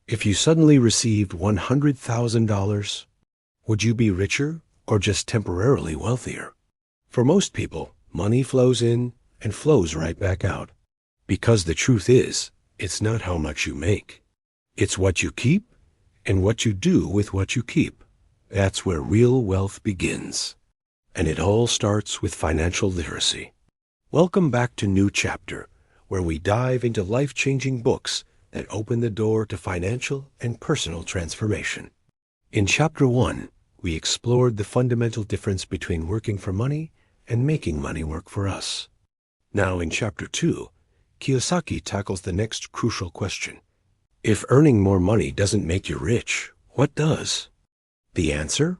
If you suddenly received $100,000, would you be richer or just temporarily wealthier? For most people, money flows in and flows right back out. Because the truth is, it's not how much you make. It's what you keep and what you do with what you keep. That's where real wealth begins. And it all starts with financial literacy. Welcome back to New Chapter, where we dive into life-changing books that open the door to financial and personal transformation. In Chapter 1, we explored the fundamental difference between working for money and making money work for us. Now in Chapter 2, Kiyosaki tackles the next crucial question. If earning more money doesn't make you rich, what does? The answer?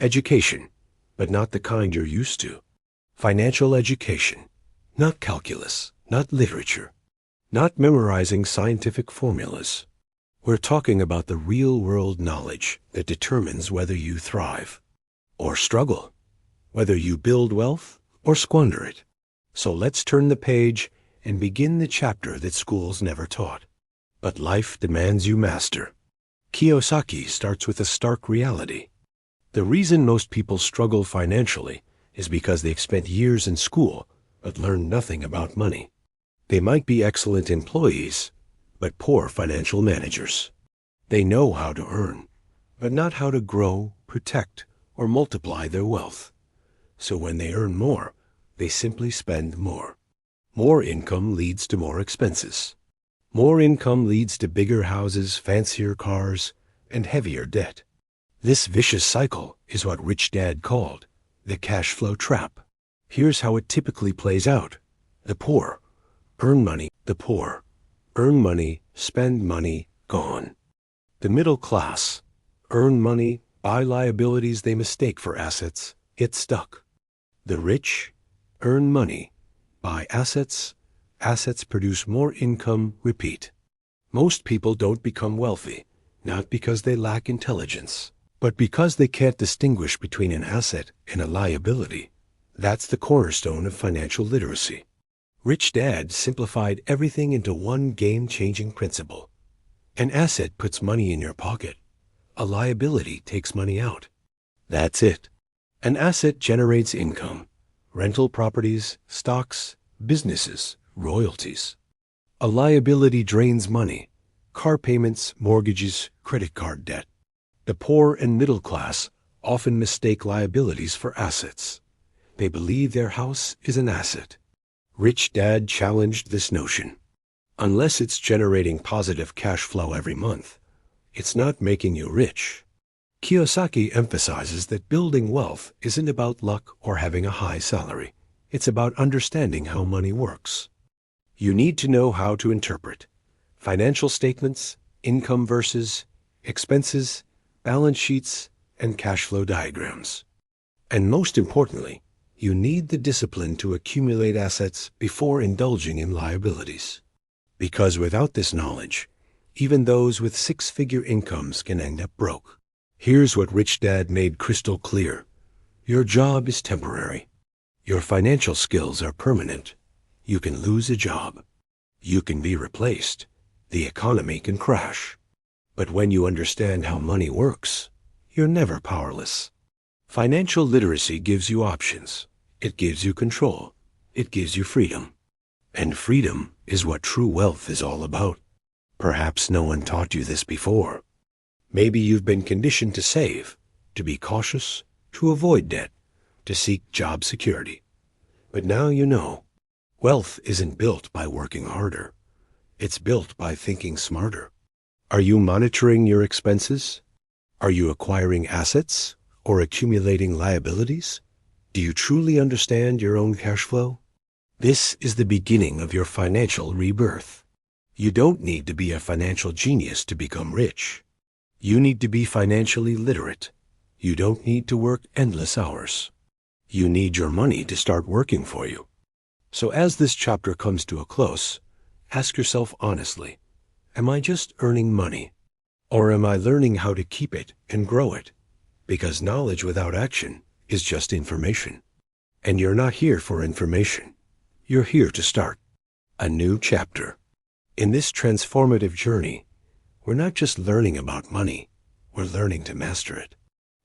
Education, but not the kind you're used to. Financial education, not calculus, not literature, not memorizing scientific formulas. We're talking about the real-world knowledge that determines whether you thrive or struggle, whether you build wealth or squander it. So let's turn the page and begin the chapter that schools never taught, but life demands you master. Kiyosaki starts with a stark reality. The reason most people struggle financially is because they've spent years in school but learned nothing about money. They might be excellent employees, but poor financial managers. They know how to earn, but not how to grow, protect, or multiply their wealth. So when they earn more, they simply spend more. More income leads to more expenses. More income leads to bigger houses, fancier cars, and heavier debt. This vicious cycle is what Rich Dad called the cash flow trap. Here's how it typically plays out. The poor earn money, the poor earn money, spend money, gone. The middle class earn money, buy liabilities they mistake for assets, get stuck. The rich earn money, buy assets, assets produce more income, repeat. Most people don't become wealthy, not because they lack intelligence, but because they can't distinguish between an asset and a liability. That's the cornerstone of financial literacy. Rich Dad simplified everything into one game-changing principle. An asset puts money in your pocket. A liability takes money out. That's it. An asset generates income, rental properties, stocks, businesses, royalties. A liability drains money, car payments, mortgages, credit card debt. The poor and middle class often mistake liabilities for assets. They believe their house is an asset. Rich Dad challenged this notion. Unless it's generating positive cash flow every month, it's not making you rich. Kiyosaki emphasizes that building wealth isn't about luck or having a high salary. It's about understanding how money works. You need to know how to interpret financial statements, income versus expenses, balance sheets, and cash flow diagrams. And most importantly, you need the discipline to accumulate assets before indulging in liabilities. Because without this knowledge, even those with six-figure incomes can end up broke. Here's what Rich Dad made crystal clear. Your job is temporary. Your financial skills are permanent. You can lose a job. You can be replaced. The economy can crash. But when you understand how money works, you're never powerless. Financial literacy gives you options. It gives you control. It gives you freedom. And freedom is what true wealth is all about. Perhaps no one taught you this before. Maybe you've been conditioned to save, to be cautious, to avoid debt, to seek job security. But now you know, wealth isn't built by working harder. It's built by thinking smarter. Are you monitoring your expenses? Are you acquiring assets or accumulating liabilities? Do you truly understand your own cash flow? This is the beginning of your financial rebirth. You don't need to be a financial genius to become rich. You need to be financially literate. You don't need to work endless hours. You need your money to start working for you. So as this chapter comes to a close, ask yourself honestly, am I just earning money? Or am I learning how to keep it and grow it? Because knowledge without action is just information. And you're not here for information. You're here to start a new chapter. In this transformative journey, We're not just learning about money, we're learning to master it.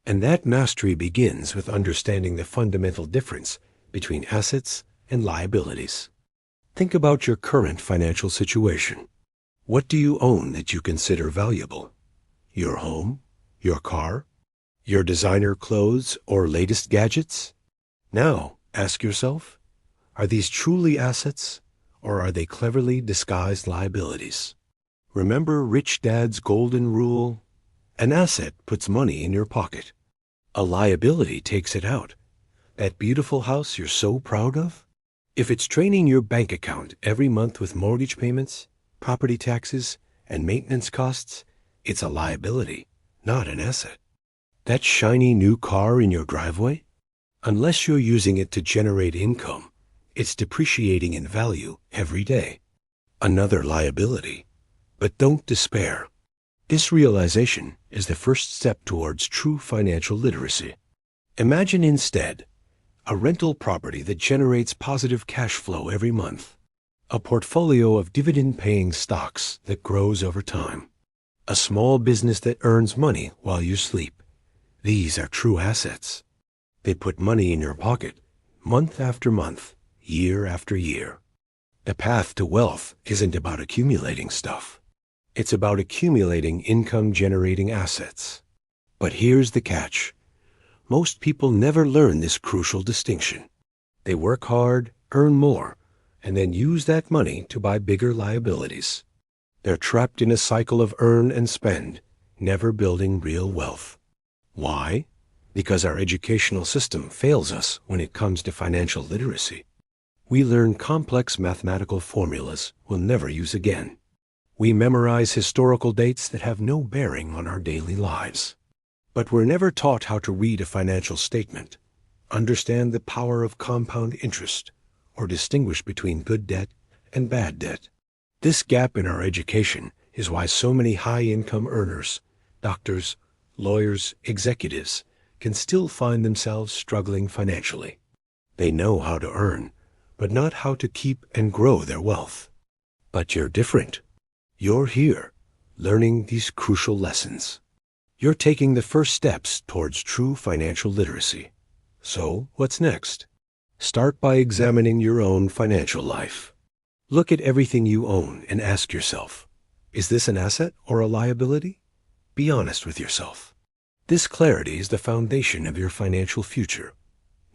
And that mastery begins with understanding the fundamental difference between assets and liabilities. Think about your current financial situation. What do you own that you consider valuable? Your home? Your car? Your designer clothes or latest gadgets? Now, ask yourself, are these truly assets, or are they cleverly disguised liabilities? Remember Rich Dad's golden rule? An asset puts money in your pocket. A liability takes it out. That beautiful house you're so proud of? If it's draining your bank account every month with mortgage payments, property taxes, and maintenance costs, it's a liability, not an asset. That shiny new car in your driveway? Unless you're using it to generate income, it's depreciating in value every day. Another liability. But don't despair. This realization is the first step towards true financial literacy. Imagine instead a rental property that generates positive cash flow every month, a portfolio of dividend-paying stocks that grows over time, a small business that earns money while you sleep. These are true assets. They put money in your pocket month after month, year after year. The path to wealth isn't about accumulating stuff. It's about accumulating income-generating assets. But here's the catch. Most people never learn this crucial distinction. They work hard, earn more, and then use that money to buy bigger liabilities. They're trapped in a cycle of earn and spend, never building real wealth. Why? Because our educational system fails us when it comes to financial literacy. We learn complex mathematical formulas we'll never use again. We memorize historical dates that have no bearing on our daily lives. But we're never taught how to read a financial statement, understand the power of compound interest, or distinguish between good debt and bad debt. This gap in our education is why so many high-income earners, doctors, lawyers, executives, can still find themselves struggling financially. They know how to earn, but not how to keep and grow their wealth. But you're different. You're here, learning these crucial lessons. You're taking the first steps towards true financial literacy. So, what's next? Start by examining your own financial life. Look at everything you own and ask yourself, is this an asset or a liability? Be honest with yourself. This clarity is the foundation of your financial future.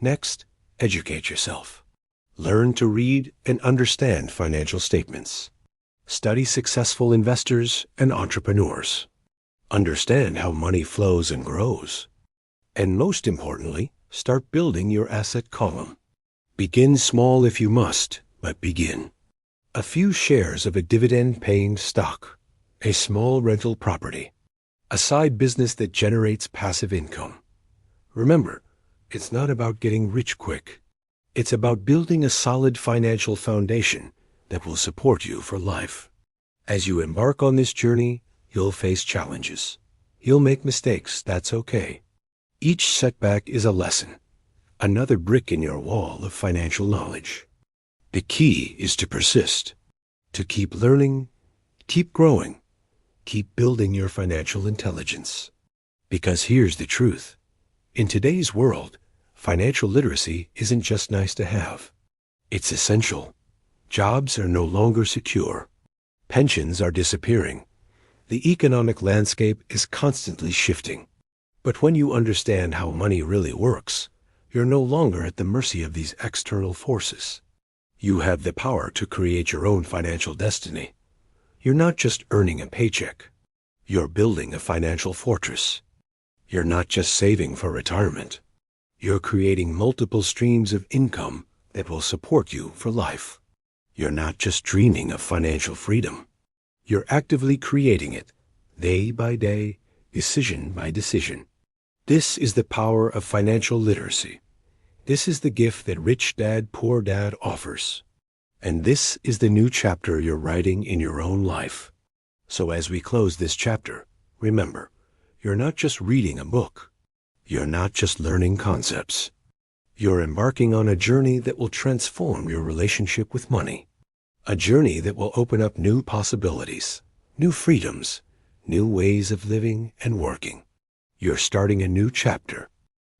Next, educate yourself. Learn to read and understand financial statements. Study successful investors and entrepreneurs. Understand how money flows and grows. And most importantly, start building your asset column. Begin small if you must, but begin. A few shares of a dividend-paying stock, a small rental property, a side business that generates passive income. Remember, it's not about getting rich quick. It's about building a solid financial foundation that will support you for life. As you embark on this journey, you'll face challenges. You'll make mistakes, that's okay. Each setback is a lesson, another brick in your wall of financial knowledge. The key is to persist, to keep learning, keep growing, keep building your financial intelligence. Because here's the truth. In today's world, financial literacy isn't just nice to have. It's essential. Jobs are no longer secure. Pensions are disappearing. The economic landscape is constantly shifting. But when you understand how money really works, you're no longer at the mercy of these external forces. You have the power to create your own financial destiny. You're not just earning a paycheck. You're building a financial fortress. You're not just saving for retirement. You're creating multiple streams of income that will support you for life. You're not just dreaming of financial freedom. You're actively creating it, day by day, decision by decision. This is the power of financial literacy. This is the gift that Rich Dad, Poor Dad offers. And this is the new chapter you're writing in your own life. So as we close this chapter, remember, you're not just reading a book. You're not just learning concepts. You're embarking on a journey that will transform your relationship with money. A journey that will open up new possibilities, new freedoms, new ways of living and working. You're starting a new chapter,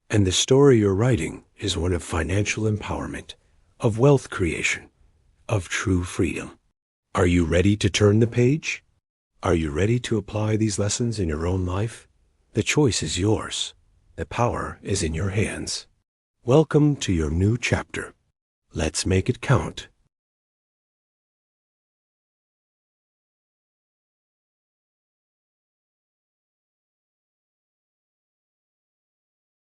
and the story you're writing is one of financial empowerment, of wealth creation, of true freedom. Are you ready to turn the page? Are you ready to apply these lessons in your own life? The choice is yours. The power is in your hands. Welcome to your new chapter. Let's make it count.